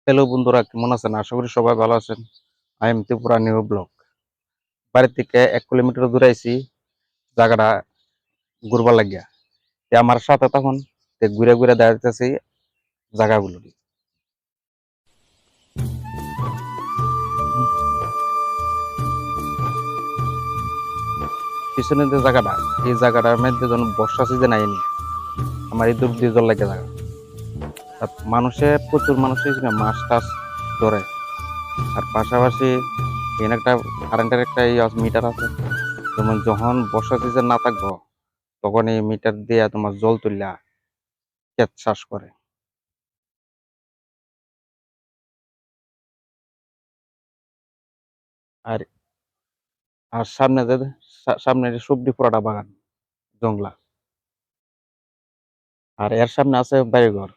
Hello বন্ধুরা, কেমন আছেন? আশা করি সবাই ভালো আছেন। I am Tripura new blog. বাড়ি থেকে 1 কিলোমিটার দূরে আইছি জায়গাটা ঘুরবার লাগিয়া। আমার সাথে তখন ঘুরে ঘুরে দেখাইতেছি জায়গাগুলো। পিছনে যে জায়গাটা, এই জায়গাটার মধ্যে যখন বর্ষা সিজন আইনি, আমার এই দূর দিয়ে জল লাগে জায়গা। মানুষে প্রচুর মানুষ এখানে মাছ টাছ ধরে। আর পাশাপাশি এখানে একটা কারেন্টের একটা মিটার আছে। যেমন যখন বর্ষা সিজন না থাকবো, তখন এই মিটার দিয়ে তোমার জল তুললা ক্ষেত চাষ করে। আর আর সামনে যে সবজি পোড়াটা বাগান জংলা। আর এর সামনে আছে বাড়িঘর।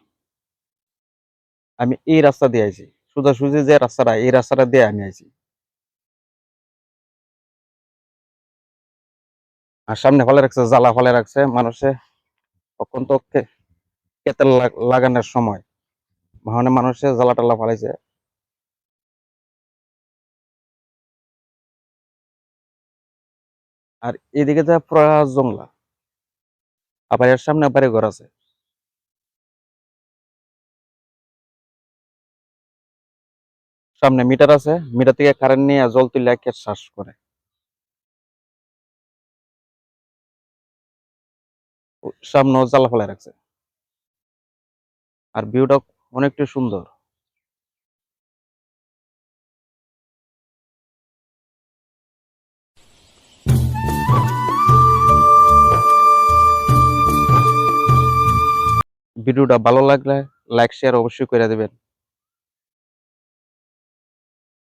আমি এই রাস্তা দিয়ে আইছি, সোজাসুজি যে রাস্তাটা, এই রাস্তাটা দিয়ে আমি আইছি। আর সামনে ফলে রাখছে, জ্বালা ফলে রাখছে মানুষে। তখন তো ক্ষেতের লাগানোর সময় মানে মানুষে জ্বালা টালা ফলাইছে। আর এদিকে যা পুরা জংলা। আবার এর সামনে বাড়িঘর আছে। সামনে মিটার আছে, মিটার থেকে কারেন্ট নিয়ে জল তুলে ক্ষেত চাষ করে। সামনেও জ্বালা ফলাই রাখছে। আর ভিউটা অনেকটা সুন্দর। ভিডিওটা ভালো লাগলে লাইক শেয়ার অবশ্যই করে দেবেন।